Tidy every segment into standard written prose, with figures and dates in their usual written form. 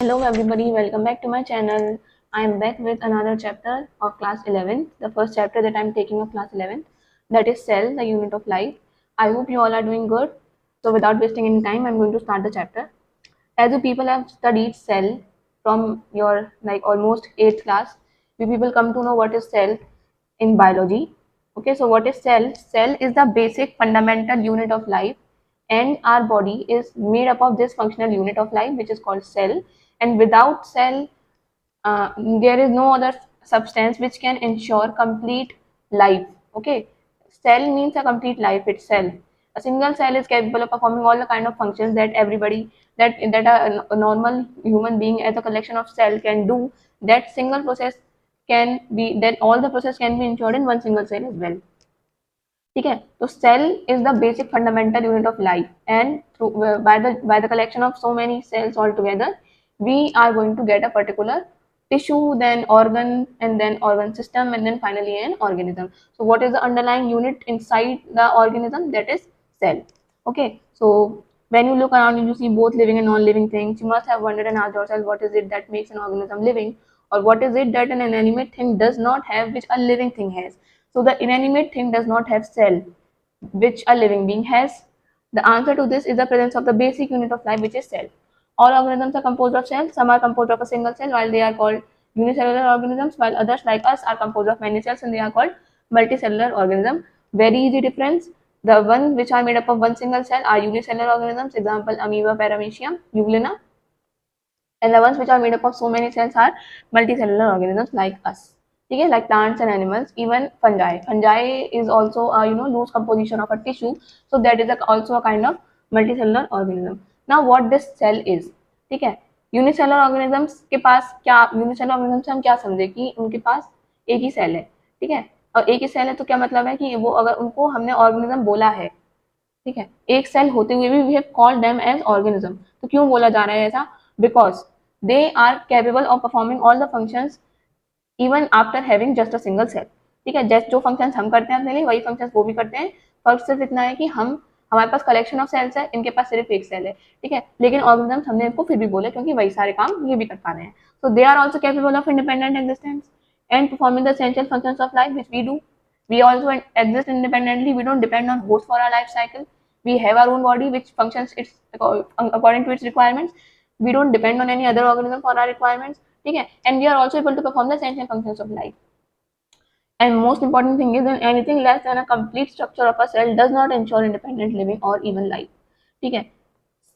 Hello everybody, welcome back to my channel. I am back with another chapter of class 11, the first chapter that I am taking of class 11, that is cell, the unit of life. I hope you all are doing good. So without wasting any time, I am going to start the chapter. As you people have studied cell from your like almost 8th class, you people come to know what is cell in biology. Okay, so what is cell? Cell is the basic fundamental unit of life, and our body is made up of this functional unit of life which is called cell. And without cell, there is no other substance which can ensure complete life. Okay, cell means a complete life itself. A single cell is capable of performing all the kind of functions that everybody that a normal human being as a collection of cell can do. That single process can be that all the process can be ensured in one single cell as well. ठीक है, तो cell is the basic fundamental unit of life, and through by the collection of so many cells all together, we are going to get a particular tissue, then organ, and then organ system, and then finally an organism. So what is the underlying unit inside the organism? That is cell. Okay, so when you look around you see both living and non-living things. You must have wondered and asked yourself, what is it that makes an organism living, or what is it that an inanimate thing does not have which a living thing has? So the inanimate thing does not have cell, which a living being has. The answer to this is the presence of the basic unit of life, which is cell. All organisms are composed of cells. Some are composed of a single cell, while they are called unicellular organisms, while others like us are composed of many cells and they are called multicellular organisms. Very easy difference. The ones which are made up of one single cell are unicellular organisms, example amoeba, paramecium, euglena, and the ones which are made up of so many cells are multicellular organisms like us. Okay, like plants and animals, even fungi. Fungi is also a loose composition of a tissue, so that is also a kind of multicellular organism. Now, what this cell is? ठीक है, unicellular organisms के पास क्या unicellular organism से हम क्या समझे कि उनके पास एक ही सेल है. ठीक है, और एक ही सेल है तो क्या मतलब है कि वो अगर उनको हमने ऑर्गेनिज्म बोला है, ठीक है, एक सेल होते हुए भी we have called them as organism. तो क्यों बोला जा रहा है ऐसा? Because they are capable of performing all the functions even after having just a single cell. ठीक है, जस्ट जो फंक्शंस हम करते हैं अपने लिए वही फंक्शंस वो भी करते हैं. फर्क सिर्फ इतना है कि हम हमारे पास कलेक्शन ऑफ सेल्स है, इनके पास सिर्फ एक सेल है. ठीक है, लेकिन ऑर्गेनिज्म हमने इनको फिर भी बोले क्योंकि वही सारे काम ये भी कर पा रहे हैं. So they are also capable of independent existence and performing the essential functions of life which we do. We also exist independently. We don't depend on host for our life cycle. We have our own body which functions its according to its requirements. We don't depend on any other organism for our requirements. Okay? And we are also able to perform the essential functions of life. And most important thing is that anything less than a complete structure of a cell does not ensure independent living or even life. ठीक है,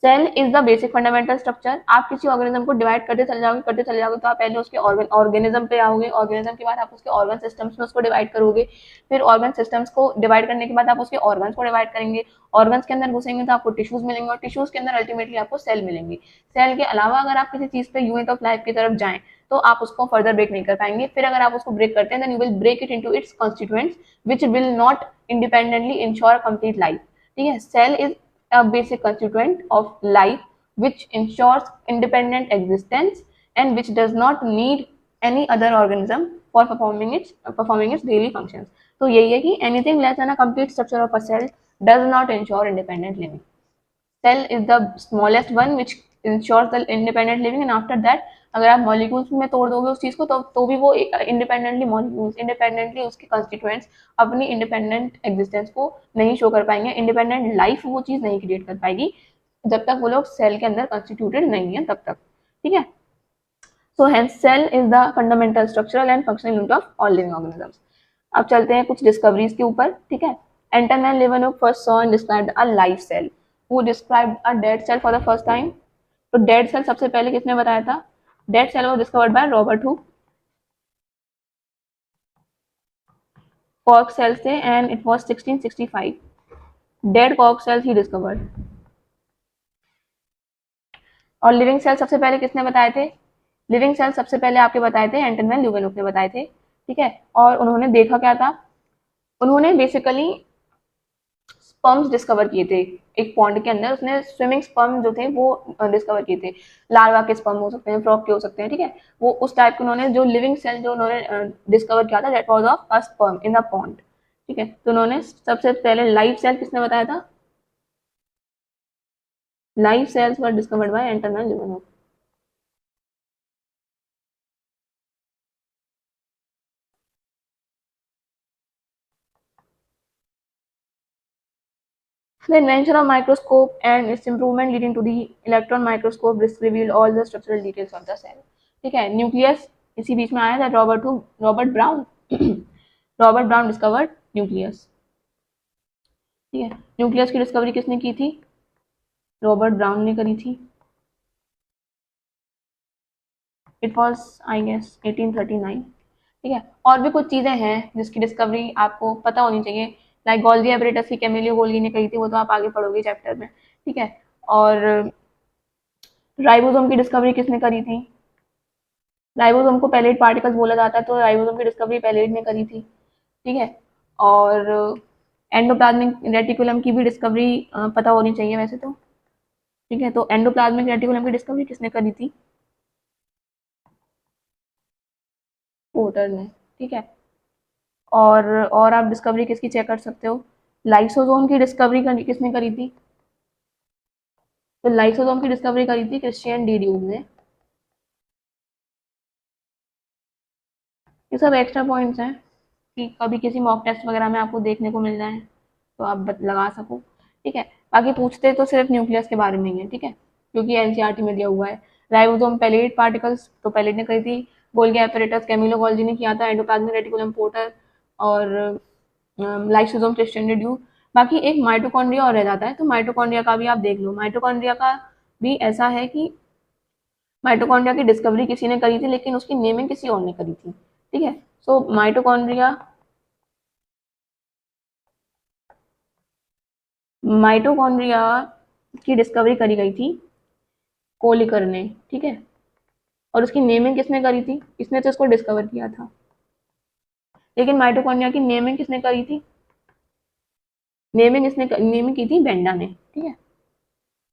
cell is the basic fundamental structure. आप किसी organism को divide करते चले जाओगे तो आप पहले उसके ऑर्गेनिज्म पे आओगे. ऑर्गेनिज्म के बाद आप उसके ऑर्गन सिस्टम्स में उसको डिवाइड करोगे. फिर ऑर्गन सिस्टम्स को डिवाइड करने के बाद आप उसके ऑर्गन्स को डिवाइड करेंगे. ऑर्गन्स के अंदर घुसेंगे तो आपको टिश्यूज मिलेंगे और टिश्यूज के अंदर अल्टीमेटली आपको सेल मिलेंगे. सेल के अलावा अगर आप किसी चीज पे यूनिट ऑफ लाइफ की तरफ जाएं तो आप उसको फर्दर ब्रेक नहीं कर पाएंगे. फिर अगर आप उसको ब्रेक करते हैं then you will break it into its constituents which will not independently ensure complete life. ठीक है, cell is a basic constituent of life which ensures independent existence and which does not need any other organism for performing its daily functions. तो यही है कि anything less than a complete structure of a cell does not ensure independent living. Cell is the smallest one which ensures the independent living, and after that अगर आप molecules में तोड़ दोगे उस चीज को तो भी वो इंडिपेंडेंटली मॉलिक्यूल्स इंडिपेंडेंटली उसके कॉन्स्टिट्यूएंट्स अपनी इंडिपेंडेंट एग्जिस्टेंस को नहीं शो कर पाएंगे. इंडिपेंडेंट लाइफ वो चीज नहीं क्रिएट कर पाएगी जब तक वो लोग सेल के अंदर कॉन्स्टिट्यूटेड नहीं है तब तक. ठीक है, so hence cell is the fundamental structural and functional unit of all living organisms. अब चलते हैं कुछ डिस्कवरीज के ऊपर. ठीक है, Anton Leeuwenhoek first saw and described a life cell. Who described a dead cell for the first time? तो dead cell सबसे पहले किसने बताया था? Dead cell was discovered by Robert Hooke. Cork cells थे and it was 1665. Dead cork sales he discovered. और living cell सबसे पहले किसने बताए थे? लिविंग सेल सबसे पहले आपके बताए थे एंटन वैन ल्यूवेनहुक ने बताए थे. ठीक है, और उन्होंने देखा क्या था? उन्होंने बेसिकली स्पर्म्स डिस्कवर किए थे. एक पॉन्ड के अंदर उसने स्विमिंग स्पर्म जो थे वो डिस्कवर किए थे. लार्वा के स्पर्म हो सकते हैं, फ्रॉग के हो सकते हैं. ठीक है, वो उस टाइप के उन्होंने जो लिविंग सेल जो उन्होंने डिस्कवर किया था that was of a sperm in the pond. ठीक है, तो उन्होंने सबसे पहले लाइव सेल किसने बताया था? Live cells were discovered by Anton van Leeuwenhoek. The invention of microscope and its improvement leading to the electron microscope revealed all the structural details of the cell. ठीक है, न्यूक्लियस इसी बीच में आया था, Robert brown Robert brown discovered nucleus. ठीक है, nucleus की discovery किसने की थी? रॉबर्ट ब्राउन ने करी थी। It was I guess 1839। ठीक है, और भी कुछ चीजें हैं जिसकी डिस्कवरी आपको पता होनी चाहिए, लाइक गोल्गी एपरेटस की कैमिलियो गोल्गी ने कही थी, वो तो आप आगे पढ़ोगे चैप्टर में। ठीक है, और राइबोसोम की डिस्कवरी किसने करी थी? राइबोसोम को पैलेट पार्टिकल्स बोला जाता है, तो राइबोसोम की डिस्कवरी पैलेट ने करी थी। ठीक है, और एंडोप्लाज्मिक रेटिकुलम की भी डिस्कवरी पता होनी चाहिए वैसे तो। ठीक है, तो एंडोप्लाज्मिक रेटिकुलम की डिस्कवरी किसने करी थी? पोर्टर ने। ठीक है, और आप डिस्कवरी किसकी चेक कर सकते हो? लाइसोसोम की डिस्कवरी किसने करी थी? तो लाइसोसोम की डिस्कवरी करी थी क्रिश्चियन डी ड्यूज ने। ये सब एक्स्ट्रा पॉइंट्स हैं कि कभी किसी मॉक टेस्ट वगैरह में आपको देखने को मिल जाए तो आप लगा सको। ठीक है, बाकी पूछते तो सिर्फ न्यूक्लियस के बारे में ही है। ठीक है, क्योंकि एनसीईआरटी में दिया हुआ है। राइबोसोम पैलेट पार्टिकल्स तो पैलेट ने करी थी, गोल्गी एपरेटस कैमिलो गोल्गी ने किया था, एंडोप्लाज्मिक रेटिकुलम पोर्टर, और लाइसोसोम क्रिश्चियन डी ड्यूज। बाकी एक माइटोकॉन्ड्रिया और रह जाता है, तो माइटोकॉन्ड्रिया का भी आप देख लो। माइटोकॉन्ड्रिया का भी ऐसा है कि माइटोकॉन्ड्रिया की डिस्कवरी किसी ने करी थी, लेकिन उसकी नेमिंग किसी और ने करी थी। ठीक है, सो माइटोकॉन्ड्रिया की डिस्कवरी करी गई थी कोलिकर ने। ठीक है, और उसकी नेमिंग किसने करी थी? इसने तो इसको डिस्कवर किया था, लेकिन माइटोकॉन्ड्रिया की नेमिंग किसने करी थी? नेमिंग की थी बेंडा ने। ठीक है,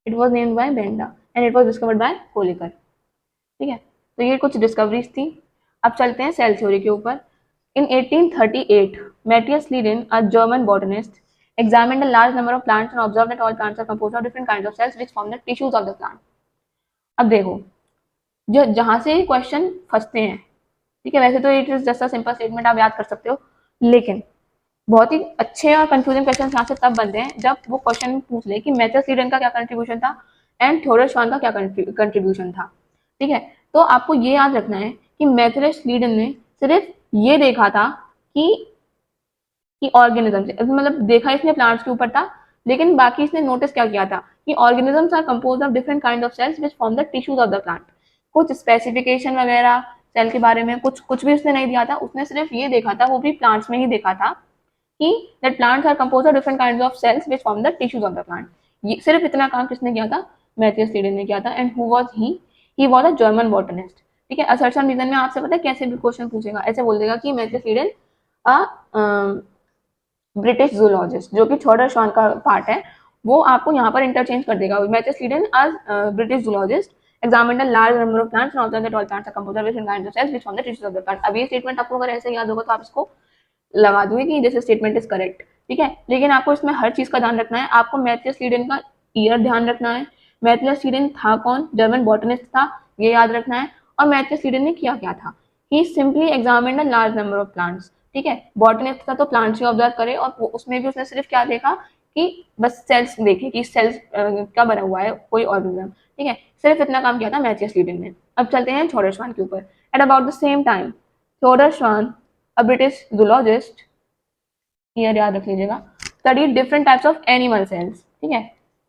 it was named by Benda and it was discovered by Kolliker. ठीक है, तो ये कुछ डिस्कवरीज थी। अब चलते हैं सेल थ्योरी के ऊपर। In 1838, Matthias Lieden, a German botanist, examined a large number of plants and observed that all plants are composed of different kinds of cells which form the tissues of the plant. अब देखो, जो जहां से question फंसते हैं, ठीक है, वैसे तो it is just a simple statement, आप याद कर सकते हो, लेकिन बहुत ही अच्छे और कंफ्यूजिंग क्वेश्चन यहाँ से तब बनते हैं जब वो क्वेश्चन पूछ ले कि मैथियस लीडन का क्या कंट्रीब्यूशन था एंड थ्योडर श्वान का क्या कंट्रीब्यूशन था। ठीक है, तो आपको ये याद रखना है कि मैथियस लीडन ने सिर्फ ये देखा था कि ऑर्गेनिज्म से, मतलब देखा इसने प्लांट्स के ऊपर था, लेकिन बाकी इसने नोटिस क्या किया था कि organisms are composed of different kind of cells which form the tissues of the plant. कुछ स्पेसिफिकेशन वगैरह सेल के बारे में कुछ भी उसने नहीं दिया था, उसने सिर्फ ये देखा था, वो भी प्लांट्स में ही देखा था, कि that plants are composed of different kinds of cells which form the tissues of the plant। ये सिर्फ इतना काम किसने किया था? मैथियस लीडन ने किया था। And who was he was a German botanist. ठीक है, असर्शन रीजन में आपसे पता है कैसे भी क्वेश्चन पूछेगा, ऐसे बोल देगा कि मैथियस लीडन अ ब्रिटिश जूलॉजिस्ट, जो कि थर्ड श्वान का पार्ट है, वो आपको यहाँ पर इंटरचेंज कर देगा। Matthias Leyden as British zoologist examined a large number of plants and observed that all plants are composed of different kinds of cells which form the tissues of the plant। अब ये statement आपको अगर ऐसे याद होगा तो आप इसको लगा दूंगी कि दिस स्टेटमेंट इज करेक्ट। ठीक है, लेकिन आपको इसमें हर चीज का ध्यान रखना है। आपको मैथियस लीडन का ईयर ध्यान रखना है, मैथियस लीडन था कौन, जर्मन बॉटनिस्ट था, ये याद रखना है, और मैथियस लीडन ने किया क्या था। He simply examined a large number of plants. ठीक है, बॉटनिस्ट था तो प्लांट्स ही ऑब्जर्व करे, और उसमें भी उसने सिर्फ क्या देखा कि बस सेल्स देखे कि सेल्स का बना हुआ है कोई ऑर्गेनिज्म। ठीक है, सिर्फ इतना काम किया था मैथियस लीडन ने। अब चलते हैं थ्योडर श्वान के ऊपर। At about the same time Theodor Schwann, a British zoologist, year याद रख लीजिएगा, studied different types of animal cells। ठीक है,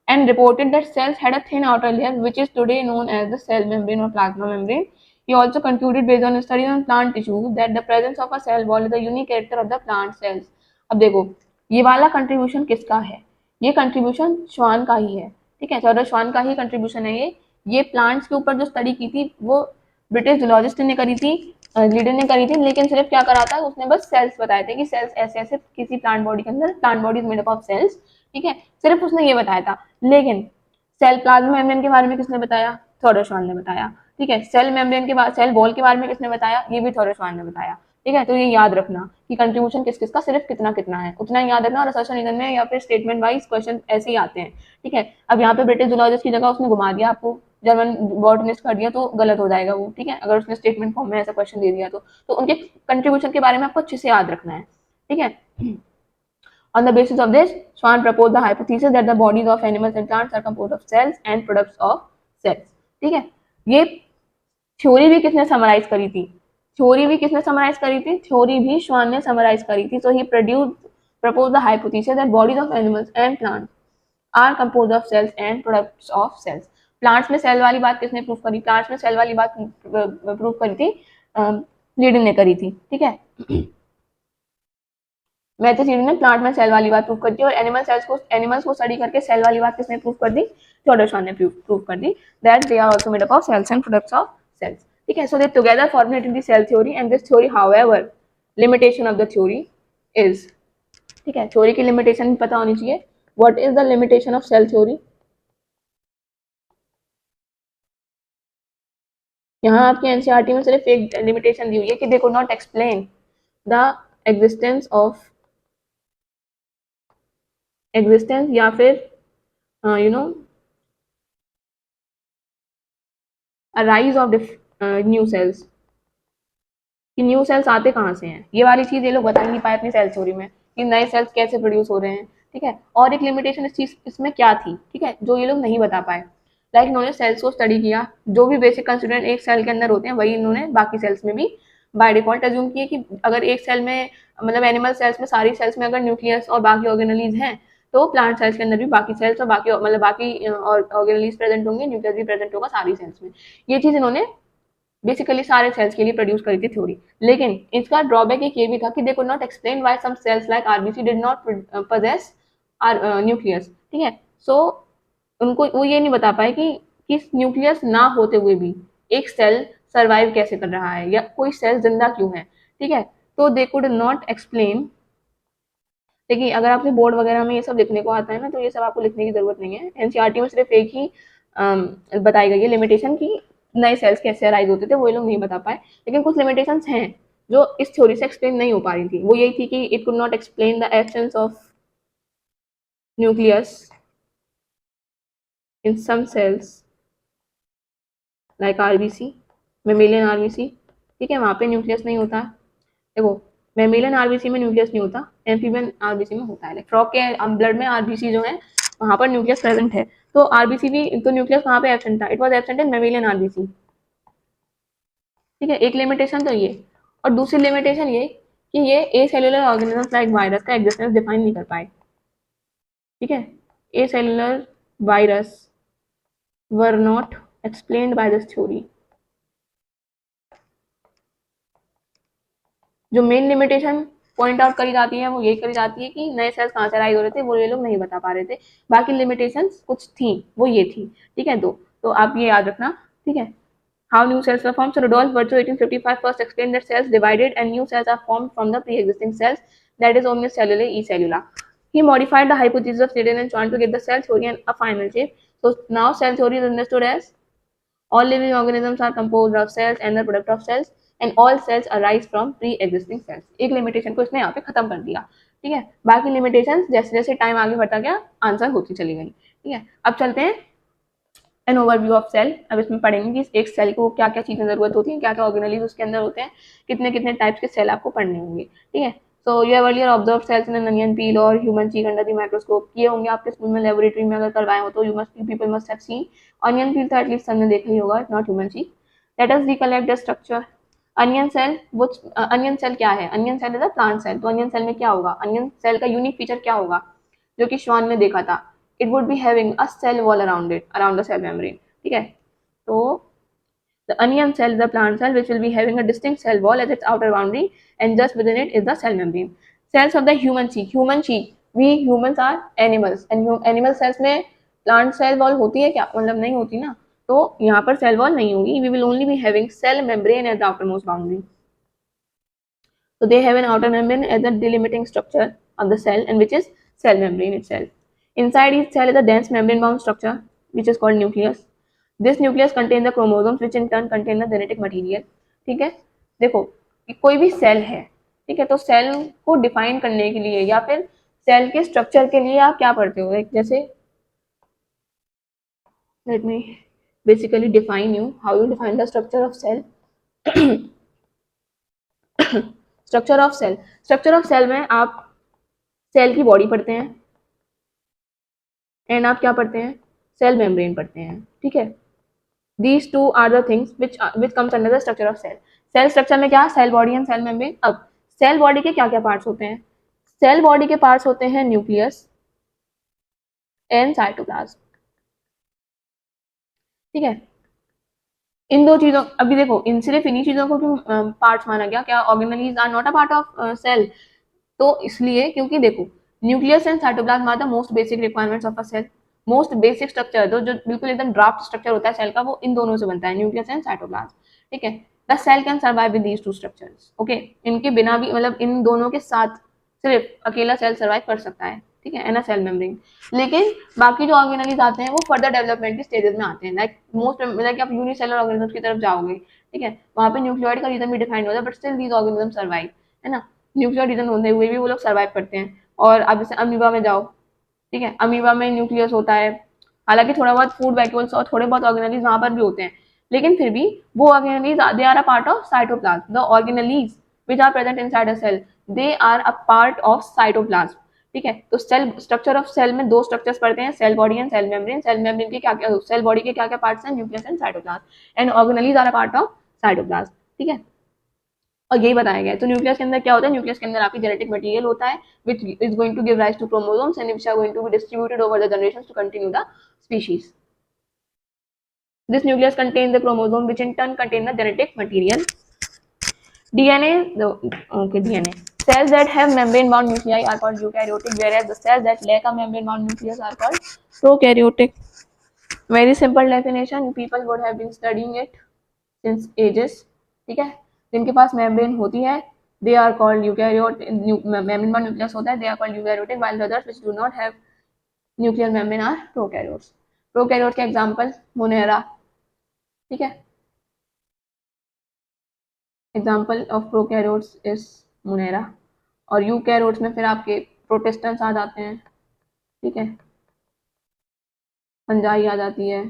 and reported that cells had a thin outer layer which is today known as the cell membrane or plasma membrane। He also concluded based on studies on plant tissues that the presence of a cell wall is a unique character of the plant cells। अब देखो, ये वाला contribution किसका है? ये contribution श्वान का ही है। ठीक है, थ्योडर श्वान का ही कंट्रीब्यूशन है ये प्लांट्स के ऊपर जो स्टडी की थी वो ब्रिटिश जूलॉजिस्ट ने करी थी, लीडर ने करी थी, लेकिन सिर्फ क्या करा था, उसने बस सेल्स बताए थे कि सेल्स ऐसे ऐसे किसी प्लांट बॉडी के अंदर, plant body is made up of cells. ठीक है, सिर्फ उसने ये बताया था, लेकिन सेल प्लाज्मा मेम्ब्रेन के बारे में किसने बताया? थ्योडर श्वान ने बताया। ठीक है, सेल मेम्ब्रेन के बाद सेल वॉल के बारे में किसने बताया? ये भी थ्योडर श्वान ने बताया। ठीक है, तो ये याद रखना कि कंट्रीब्यूशन किस किसका सिर्फ कितना कितना है, उतना ही याद रखना। और असर्शन रीजन में या फिर स्टेटमेंट वाइज क्वेश्चन ऐसे ही आते हैं। ठीक है, अब यहाँ पे ब्रिटिश जूलॉजिस्ट की जगह उसने घुमा दिया, आपको जर्मन बॉटनिस्ट कर दिया, तो गलत हो जाएगा वो। ठीक है, अगर उसने स्टेटमेंट फॉर्म में ऐसा क्वेश्चन दे दिया तो उनके कंट्रीब्यूशन के बारे में आपको अच्छे से याद रखना है। ठीक है, On the basis of this, Schwann proposed the hypothesis that the bodies of animals and plants are composed of cells and products of cells. ठीक है, ये थ्योरी भी किसने समराइज करी थी? थ्योरी भी किसने समराइज करी थी? थ्योरी भी श्वान ने समराइज करी थी. So he proposed the hypothesis that bodies of animals and plants are composed of cells and products of cells. Plants में सेल वाली बात किसने प्रूव करी? प्लांट्स में सेल वाली बात प्रूव करी थी लीडन ने करी थी. ठीक है, मैथ्यू लीडन ने प्लांट में सेल वाली बात प्रूव कर दी और एनिमल्स को स्टडी करके सेल वाली बात किसने प्रूव कर दी? थियोडोर श्वान ने प्रूव कर दी that they are also made up of cells and products of cells. ठीक है, so they together formulated the cell theory and this theory however limitation of the theory is. ठीक है, theory की limitation पता होनी चाहिए. What is the limitation of cell theory? यहाँ आपके एनसीईआरटी में सिर्फ एक लिमिटेशन दी हुई है कि they could not explain the existence या फिर राइज ऑफ न्यू सेल्स. कि न्यू सेल्स आते कहाँ से हैं, ये वाली चीज ये लोग बता नहीं पाए अपनी सेल थ्योरी में कि नए सेल्स कैसे प्रोड्यूस हो रहे हैं. ठीक है, और एक लिमिटेशन इस चीज इसमें क्या थी? ठीक है, जो ये लोग नहीं बता पाए. लाइक इन्होंने सेल्स को स्टडी किया, जो भी बेसिक कंस्टिट्यूएंट एक सेल के अंदर होते हैं वही इन्होंने बाकी सेल्स में भी बाय डिफॉल्ट अज्यूम किए कि अगर एक सेल में मतलब एनिमल सेल्स में सारी सेल्स में अगर न्यूक्लियस और बाकी ऑर्गेनलीज हैं तो प्लांट सेल्स के अंदर भी बाकी सेल्स और बाकी मतलब बाकी ऑर्गेनलीज प्रेजेंट होंगे, न्यूक्लियस भी प्रेजेंट होगा सारी सेल्स में. ये चीज इन्होंने बेसिकली सारे सेल्स के लिए प्रोड्यूस करी थी थ्योरी. लेकिन इसका ड्रॉबैक एक ये भी था कि they could not explain why some cells like RBC did not possess nucleus. ठीक है, सो उनको वो ये नहीं बता पाए कि न्यूक्लियस ना होते हुए भी एक सेल सर्वाइव कैसे कर रहा है या कोई सेल जिंदा क्यों है. ठीक है, तो दे कुड नॉट एक्सप्लेन. देखिए, अगर आपके बोर्ड वगैरह में ये सब लिखने को आता है ना तो ये सब आपको लिखने की जरूरत नहीं है. एनसीईआरटी में सिर्फ एक ही बताई गई है लिमिटेशन की नए सेल्स कैसे अराइज होते थे, वो ये लोग नहीं बता पाए. लेकिन कुछ लिमिटेशंस हैं जो इस थ्योरी से एक्सप्लेन नहीं हो पा रही थी. वो यही थी कि it could not explain the absence of nucleus in some cells like RBC, mammalian RBC. ठीक है, वहाँ पे न्यूक्लियस नहीं होता. देखो, मेमेलियन आरबीसी में न्यूक्लियस नहीं होता, एम्फीबियन आरबीसी में होता है. लाइक फ्रॉग के ब्लड में आरबीसी जो है वहाँ पर न्यूक्लियस प्रेजेंट है. तो आरबीसी भी तो न्यूक्लियस वहाँ पे एब्सेंट था. It was absent in mammalian RBC. ठीक है, एक लिमिटेशन तो ये. और दूसरी लिमिटेशन ये कि ये acellular organisms like virus का एग्जिस्टेंस डिफाइन नहीं कर पाए. ठीक है, acellular virus were not explained by this theory. जो मेन लिमिटेशन पॉइंट आउट करी जाती है वो यही करी जाती है कि नए सेल्स कहाँ से राइज हो रहे थे वो ये लोग नहीं बता पा रहे थे. बाकी लिमिटेशंस कुछ थी, वो ये थी. ठीक है, तो आप ये याद रखना. ठीक है, how new cells were formed. So Rudolf Virchow 1855 first explained that cells divided and new cells are formed from the pre-existing cells, that is omnicellular E cellula. He modified the hypothesis of Sneddon and Schwann to get the cell theory and a final shape. So now cell theory is understood as all living organisms are composed of cells and the product of cells and all cells arise from pre-existing cells. एक limitation को इसने यहाँ पे खत्म कर दिया. ठीक है, बाकी लिमिटेशन जैसे जैसे टाइम आगे बढ़ता गया आंसर होती चली गई. ठीक है, अब चलते हैं एन ओवरव्यू ऑफ सेल. अब इसमें पढ़ेंगे कि एक सेल को क्या क्या चीज़ें जरूरत होती है, क्या क्या ऑर्गेनलीज उसके अंदर होते हैं, कितने कितने टाइप्स के सेल आपको पढ़ने होंगे. ठीक है, so you have earlier observe cells in an onion peel और human cheek under the microscope. किए होंगे आपके स्कूल में, लेबोरेटरी में अगर करवाए हो तो you must people must have seen. Onion peel तो एटलीस्ट सबने देखा ही होगा, not human cheek. Let us recollect the structure. Onion cell, onion cell क्या है? Onion cell is a plant cell. तो अनियन सेल में क्या होगा? अनियन सेल का यूनिक फीचर क्या होगा जो कि श्वान ने देखा था? It would be having a cell wall around it, around the cell membrane. ठीक है, so the onion cell is a plant cell which will be having a distinct cell wall as its outer boundary and just within it is the cell membrane. Cells of the human cheek. Human cheek. We humans are animals and animal cells में plant cell wall होती है क्या? मतलब नहीं होती ना. तो यहाँ पर cell wall नहीं होगी. We will only be having cell membrane as the outermost boundary. So they have an outer membrane as a delimiting structure of the cell and which is cell membrane itself. Inside each cell is a dense membrane bound structure which is called nucleus. This nucleus contains the chromosomes which in turn contain the genetic material. ठीक है, देखो कोई भी cell है, ठीक है, तो cell को डिफाइन करने के लिए या फिर सेल के स्ट्रक्चर के लिए आप क्या पढ़ते हो? जैसे let me basically define you how you define the structure of cell. Structure of cell, structure of cell में आप सेल की बॉडी पढ़ते हैं एंड आप क्या पढ़ते हैं, सेल मेम्ब्रेन पढ़ते हैं, ठीक है। These two are the things which comes under the structure of cell. Cell structure में क्या, cell body and cell membrane. अब सेल बॉडी के क्या क्या पार्ट्स होते हैं, सेल बॉडी के पार्ट्स होते हैं न्यूक्लियस एंड साइटोप्लाज्म, ठीक है। इन दो चीजों, अभी देखो इन सिर्फ इन्हीं चीजों को क्यों पार्ट्स माना गया, क्या organelles are not a part of cell, तो इसलिए क्योंकि देखो nucleus and cytoplasm are the most basic requirements of a cell. Most basic structure जो बिल्कुल एकदम ड्राफ्ट स्ट्रक्चर होता है सेल का, वो इन दोनों से बनता है, न्यूक्लियस एंड साइटोप्लाज्म, ठीक है। The cell can survive with these two structures, okay. इनके बिना भी, मतलब इन दोनों के साथ सिर्फ अकेला सेल सर्वाइव कर सकता है, ठीक है, एंड अ सेल मेम्ब्रेन। लेकिन बाकी जो ऑर्गेनलीज आते हैं वो फर्दर डेवलपमेंट के स्टेजेस में आते हैं, लाइक मोस्ट, लाइक आप यूनिसेलुलर ऑर्गेनिज्म की तरफ जाओगे, ठीक है, वहां पे न्यूक्लियोइड का रीजन भी डिफाइंड होता है, but still these organism survive, है ना। न्यूक्लियर रीजन होते हुए भी वो लोग सर्वाइव करते हैं। और अब जैसे अमीबा में जाओ, ठीक है, अमीबा में न्यूक्लियस होता है, हालांकि थोड़ा बहुत फूड वैक्यूल्स और थोड़े बहुत ऑर्गेनलीज वहां पर भी होते हैं, लेकिन फिर भी वो organelles they are a part of cytoplasm. The organelles which are present inside a cell, they are a part of cytoplasm, ठीक है। तो सेल स्ट्रक्चर ऑफ सेल में दो स्ट्रक्चर्स पढ़ते हैं, cell body and cell membrane. Cell membrane के क्या क्या, सेल बॉडी के क्या क्या पार्ट्स हैं, nucleus and cytoplasm, and organelles are a part of cytoplasm, ठीक है। और यही बताया गया है। तो न्यूक्लियस के अंदर क्या होता है, न्यूक्लियस के अंदर आपकी जेनेटिक मटेरियल होता है which is going to give rise to chromosomes and which are going to be distributed over the generations to continue the species. This nucleus contains the chromosome which in turn contain the genetic material. DNA, DNA. Cells that have membrane-bound nuclei are called eukaryotic, whereas the cells that lack a membrane-bound nucleus are called prokaryotic. Very simple definition. People would have been studying it since ages. ठीक है, जिनके पास membrane होती है they are called eukaryote, membrane bound nucleus होता है, they are called eukaryotic, while the others which do not have nuclear membrane are prokaryotes. Prokaryote के example Monera, ठीक है, example of prokaryotes is Monera. और eukaryotes में फिर आपके Protestants आ जाते हैं, ठीक है, फंजाई आ जाती है,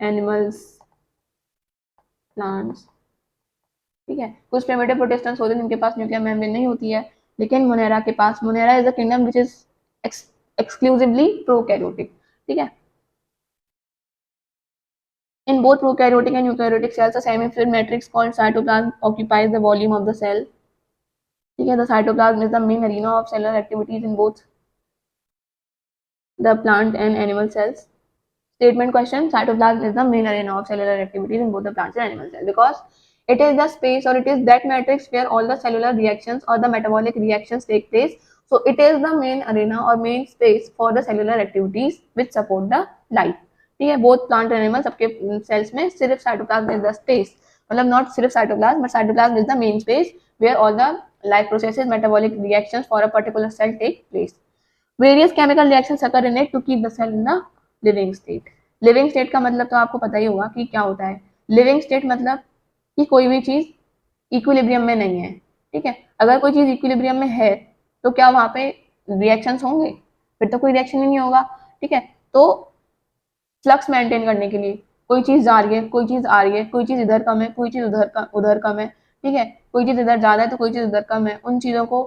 एनिमल्स, प्लांट्स, ठीक है। कुछ प्रिमिटिव प्रोटेस्टेंट्स होते हैं जिनके पास न्यूक्लियर मेम्ब्रेन नहीं होती है, लेकिन मोनेरा के पास, Monera is the kingdom which is exclusively prokaryotic, ठीक है। In both prokaryotic and eukaryotic cells, a semi-fluid matrix called cytoplasm occupies the volume of the cell. Okay, the cytoplasm is the main arena of cellular activities in both the plant and animal cells. Statement question: cytoplasm is the main arena of cellular activities in both the plants and animal cells because it is the space, or it is that matrix where all the cellular reactions or the metabolic reactions take place. So it is the main arena or main space for the cellular activities which support the life. ठीक है, both plant animal सबके cells में सिर्फ cytoplasm is the space, मतलब not सिर्फ cytoplasm but cytoplasm is the main space where all the life processes, metabolic reactions for a particular cell take place. Various chemical reactions occur in it to keep the cell in the living state. Living state का मतलब तो आपको पता ही होगा कि क्या होता है। लिविंग स्टेट मतलब कि कोई भी चीज इक्विलिब्रियम में नहीं है, ठीक है। अगर कोई चीज इक्विलिब्रियम में है तो क्या वहां पे रिएक्शंस होंगे, फिर तो कोई रिएक्शन ही नहीं होगा, ठीक है। तो फ्लक्स मेंटेन करने के लिए कोई चीज जा रही है, कोई चीज आ रही है, कोई चीज इधर कम है, कोई चीज उधर कम है, ठीक है, कोई चीज इधर ज्यादा है तो कोई चीज उधर कम है, उन चीजों को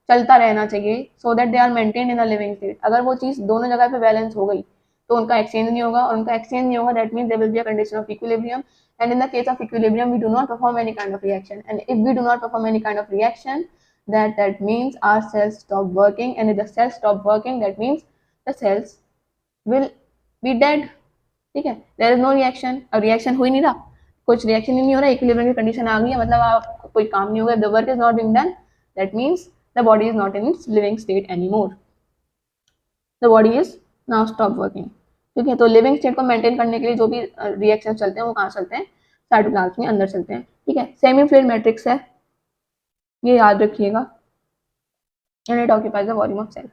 चलता रहना चाहिए so that they are maintain in a living state. अगर वो चीज दोनों जगह पे बैलेंस हो गई तो उनका एक्सचेंज नहीं होगा, और उनका एक्सचेंज नहीं होगा that means there will be a condition of equilibrium, and in the case of equilibrium we do not perform any kind of reaction, and if we do not perform any kind of reaction that means our cells stop working, and if the cells stop working that means the cells will be dead, ठीक है। There is no reaction, अब reaction हो ही नहीं रहा, कुछ reaction ही नहीं हो रहा, इक्विलिब्रियम की कंडीशन आ गई है, मतलब आप कोई काम नहीं होगा, the work is not being done, that means the body is not in its living state anymore, the body is now stop working, ठीक है। तो लिविंग स्टेट को मेंटेन करने के लिए जो भी रिएक्शन चलते हैं वो कहाँ चलते हैं, साइटोप्लाज्म के अंदर चलते हैं, ठीक है। सेमी फ्लूइड मैट्रिक्स है, ये याद रखिएगा, and it occupies the volume of cell.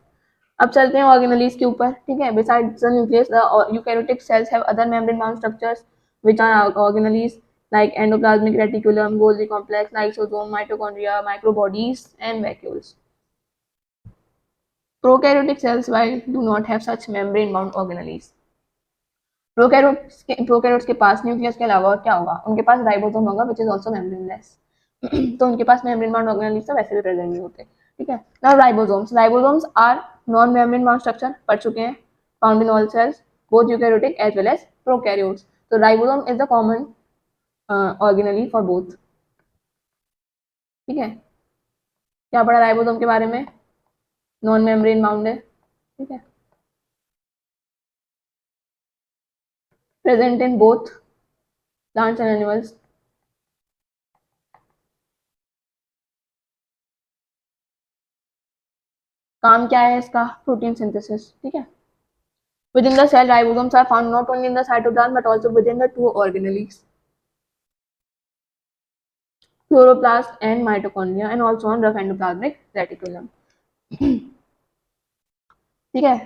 अब चलते हैं ऑर्गेनलीज के ऊपर, ठीक है। Besides the nucleus the eukaryotic cells have other membrane bound structures which are organelles like endoplasmic reticulum, Golgi complex, lysosome, mitochondria, microbodies, and vacuoles. Prokaryotic cells, while do not have such membrane-bound organelles. Prokaryotes के पास nucleus के अलावा और क्या होगा, उनके पास ribosome होगा which is also membraneless. तो उनके पास मेम्ब्रेन बाउंड ऑर्गेनेल्स तो वैसे भी प्रेजेंट नहीं होते, ठीक है। Now ribosomes are non membrane bound structure, पढ़ चुके हैं, found in all cells both eukaryotic as well as prokaryotes. तो ribosome is the common organelle for both. ठीक है, क्या पढ़ा राइबोसोम के बारे में? नॉन मेम्ब्रेन बाउंड है, ठीक है, present in both plants and animals. काम क्या है इसका? Protein synthesis. ठीक है, within the cell ribosomes are found not only in the cytoplasm but also within the two organelles, chloroplast and mitochondria, and also on rough endoplasmic reticulum। ठीक है,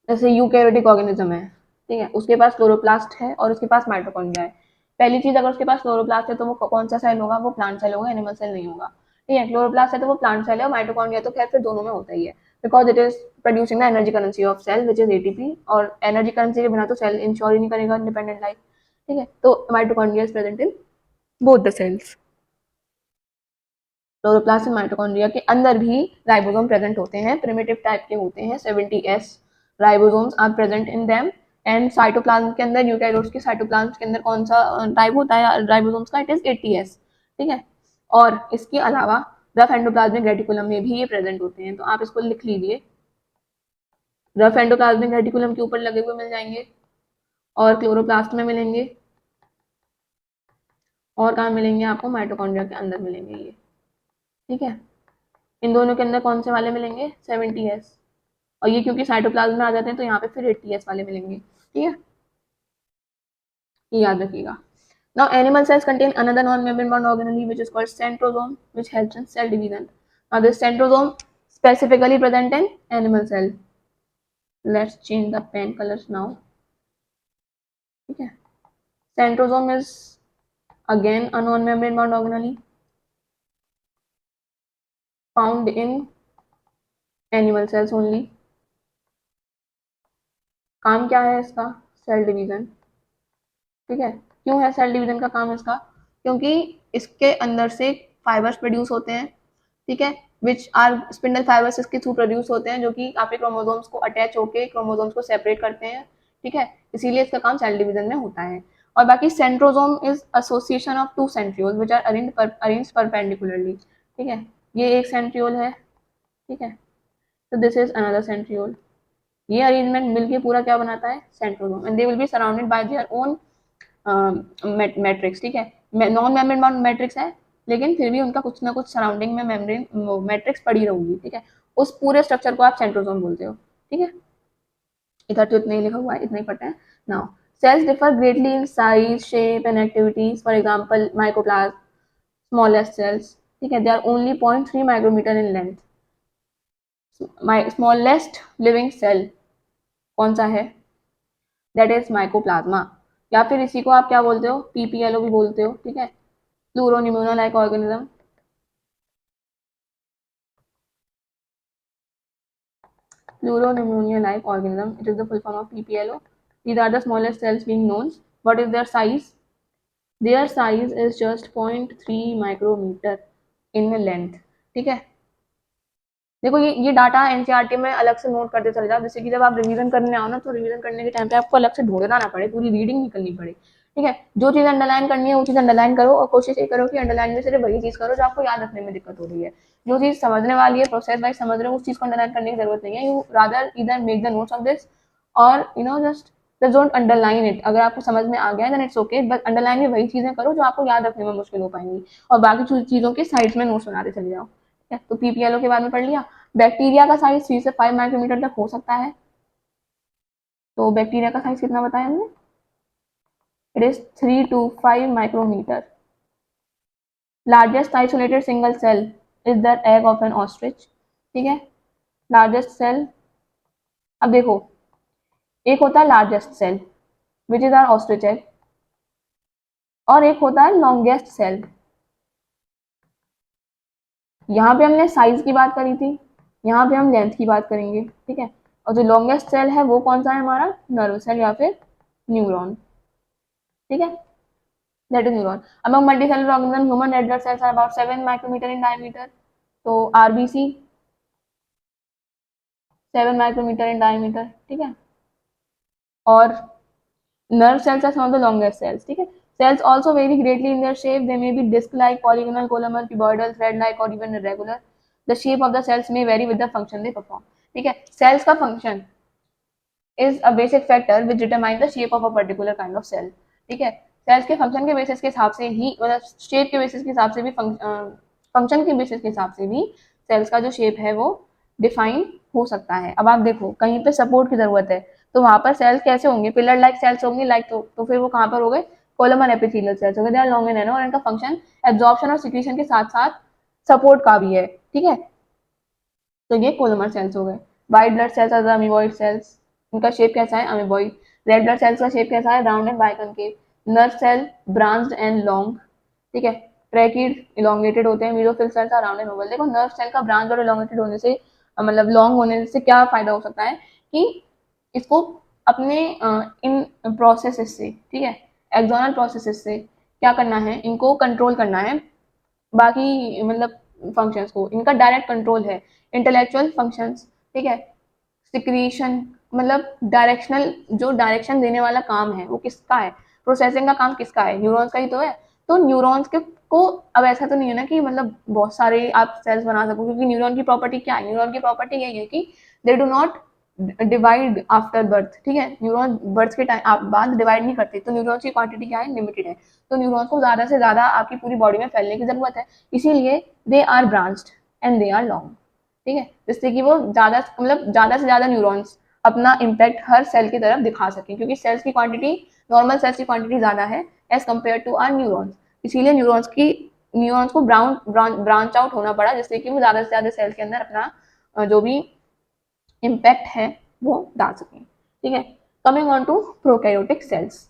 जैसे eukaryotic organism है, ठीक है, उसके पास क्लोरोप्लास्ट है और उसके पास माइटोकॉन्ड्रिया है। पहली चीज, अगर उसके पास क्लोरोप्लास्ट है तो वो कौन सा सेल होगा? वो प्लांट सेल होगा, एनिमल सेल नहीं होगा। ठीक है, क्लोरोप्लास्ट है तो वो प्लांट सेल है, और माइटोकॉन्ड्रिया तो खैर फिर दोनों में होता ही है, because it is producing the energy currency of cell which is ATP, और एनर्जी करेंसी के बिना तो सेल इंश्योर ही नहीं करेगा इंडिपेंडेंट लाइफ। ठीक है, तो mitochondria is present in both the cells. Chloroplast and mitochondria के अंदर भी राइबोसोम प्रेजेंट होते हैं, प्रिमिटिव टाइप के होते हैं, 70s ribosomes are present in them. And cytoplasm के अंदर, यूकैरियोट्स के साइटोप्लाज्म के अंदर कौन सा टाइप होता है राइबोसोम्स का? It is 80s। ठीक है, और इसके अलावा रफ एंडोप्लाज्मिक रेटिकुलम में भी ये प्रेजेंट होते हैं, तो आप इसको लिख लीजिए, रफ एंडोप्लाज्मिक रेटिकुलम के ऊपर लगे हुए मिल जाएंगे, और क्लोरोप्लास्ट में मिलेंगे, और कहाँ मिलेंगे आपको? माइटोकॉन्ड्रिया के अंदर मिलेंगे ये। ठीक है, इन दोनों के अंदर कौन से वाले मिलेंगे? 70s, और ये क्योंकि साइटोप्लाज्म में आ जाते हैं तो यहाँ पे फिर 80s वाले मिलेंगे। ठीक है, ये याद रखिएगा। Now animal cells contain another non membrane bound organelle which is called centrosome, which helps in cell division. Now this centrosome specifically present in animal cell. Let's change the pen colors now. ठीक है, centrosome is again a non membrane bound organelle found in animal cells only. काम क्या है इसका? Cell division. ठीक है, क्यों है सेल डिवीजन का काम इसका? क्योंकि इसके अंदर से फाइबर्स प्रोड्यूस होते हैं, ठीक है, विच आर स्पिंडल फाइबर्स इसके थ्रू प्रोड्यूस होते हैं, जो कि आपके क्रोमोसोम्स को अटैच होकर क्रोमोसोम्स को सेपरेट करते हैं। ठीक है, इसीलिए इसका काम सेल डिवीजन में होता है। और बाकी centrosome is association of two centrioles which are arranged perpendicularly. ठीक है, ये एक सेंट्रियोल है, ठीक है, तो दिस इज अनदर सेंट्रियोल। ये अरेंजमेंट मिलके पूरा क्या बनाता है? Centrosome, and they will be surrounded by their own matrix. ठीक है, नॉन मेम्ब्रेन बाउंड मैट्रिक्स है, लेकिन फिर भी उनका कुछ ना कुछ सराउंडिंग में मेम्ब्रेन मैट्रिक्स पड़ी रहूंगी। ठीक है, उस पूरे स्ट्रक्चर को आप सेंट्रोसोम बोलते हो। ठीक है, इधर तो इतना ही लिखा हुआ है, इतना ही पता है। Now cells differ greatly in size, shape and activities. For example mycoplasm, smallest cells, ठीक है, they are only 0.3 micrometer in length. Smallest living cell कौन सा है? दैट इज माइकोप्लाज्मा, या फिर इसी को आप क्या बोलते हो? पीपीएलओ भी बोलते हो। ठीक है, pleuropneumonia like organism, Pleuropneumonia like organism, it is the full form of PPLO. These are the smallest cells being known. What is their size? Their size is just 0.3 micrometer in length. ठीक है, देखो ये data NCERT में अलग से note करते चले जाओ, जिससे कि जब आप रिवीजन करने आओ ना, तो रिवीजन करने के टाइम पे आपको अलग से ढूंढना ना पड़े, पूरी रीडिंग नहीं करनी पड़े। ठीक है, जो चीज़ अंडरलाइन करनी है वो चीज़ अंडरलाइन करो, और कोशिश ये करो कि अंडरलाइन में सिर्फ वही चीज़ करो जो आपको याद रखने में दिक्कत हो रही है। जो चीज़ समझने वाली है, प्रोसेस वाइज समझ रहे हो, उस चीज़ को अंडरलाइन करने की जरूरत नहीं है। यू रादर इधर make the notes of this, और जस्ट डोंट अंडरलाइन इट। अगर आपको समझ में आ गया then it's okay, but underline में वही चीज़ें करो जो आपको याद रखने में मुश्किल हो पाएंगी, और बाकी चीज़ों के साइड्स में नोट्स बनाते चले जाओ। ठीक है, तो पीपीएलओ के बारे में पढ़ लिया। बैक्टीरिया का साइज 3 से 5 माइक्रोमीटर तक हो सकता है। तो बैक्टीरिया का साइज कितना बताया हमने? It is 3 to 5 micrometer. Largest isolated single cell is the egg of an ostrich. ठीक है, लार्जेस्ट सेल, अब देखो, एक होता है largest cell which is our ostrich egg, और एक होता है लॉन्गेस्ट सेल। यहाँ पे हमने साइज की बात करी थी, यहाँ पे हम लेंथ की बात करेंगे। ठीक है, और जो लॉन्गेस्ट सेल है वो कौन सा है हमारा? नर्व सेल या फिर न्यूरॉन। ठीक है, that is neuron. Among multicellular organisms, human red blood cells are about 7 micrometer in diameter. तो RBC 7 माइक्रोमीटर इन डायमीटर, ठीक है। और nerve cells are some of the longest cells, ठीक है। cells also vary greatly in their shape, they may be disc like, polygonal, columnar, cuboidal, thread like or even irregular. The shape of the cells may vary with the function they perform, ठीक है। cells का function is a basic factor which determine the shape of a particular kind of cell, ठीक है। cells के function के basis के हिसाब से ही, मतलब shape के basis के हिसाब से भी, function के basis के हिसाब से भी cells का जो shape है वो define हो सकता है। अब आप देखो कहीं पे support की जरूरत है तो वहां पर सेल्स कैसे होंगे, पिलर लाइक सेल्स होंगे, लाइक तो फिर वो कहाँ पर हो गए, कोलमन एपिथेलियल सेल्स हो गए। They are long in nano और इनका फंक्शन एब्जॉर्प्शन और सिक्रीशन के साथ साथ सपोर्ट का भी है, ठीक है। तो ये कोलमर सेल्स हो गए। White blood cells are the amoeboid cells, इनका शेप कैसा है, अमीबॉइड। रेड ब्लड सेल्स का शेप कैसा है, round and biconcave. Nerve cell branched and long, ठीक है। ट्रैकिड इलोंगेटेड होते हैं। Mesophyll cells are round and oval. देखो नर्व सेल का ब्रांच और इलोंगेटेड होने से, मतलब लॉन्ग होने से क्या फायदा हो सकता है कि इसको अपने इन प्रोसेसेस से, ठीक है, एक्सोनल प्रोसेसेस से क्या करना है, इनको कंट्रोल करना है। बाकी मतलब फंक्शंस को इनका डायरेक्ट कंट्रोल है। इंटेलेक्चुअल फंक्शंस, ठीक है। सिक्रीशन मतलब डायरेक्शनल, जो डायरेक्शन देने वाला काम है वो किसका है, प्रोसेसिंग का काम किसका है, न्यूरॉन्स का ही तो है। तो न्यूरॉन्स के को, अब ऐसा तो नहीं है ना कि मतलब बहुत सारे आप सेल्स बना सको, क्योंकि न्यूरॉन की प्रॉपर्टी क्या है, न्यूरॉन की प्रॉपर्टी यही है कि they do not divide after birth, ठीक है। न्यूरॉन बर्थ के टाइम आप बाद डिवाइड नहीं करते, तो न्यूरॉन्स की क्वांटिटी क्या है, लिमिटेड है। तो न्यूरॉन्स को ज्यादा से ज्यादा आपकी पूरी बॉडी में फैलने की जरूरत है, इसीलिए they are branched and they are long, ठीक है। जिससे कि वो ज्यादा, मतलब ज्यादा से ज्यादा न्यूरॉन्स अपना इम्पैक्ट हर सेल की तरफ दिखा सकें, क्योंकि सेल्स की क्वांटिटी, नॉर्मल सेल्स की क्वांटिटी ज्यादा है as compare to our neurons. इसीलिए न्यूरॉन्स को ब्रांच आउट होना पड़ा, जिससे कि वो ज्यादा से ज्यादा सेल के अंदर अपना जो भी इम्पैक्ट है वो डाल सकें, ठीक है। Coming on to prokaryotic sales,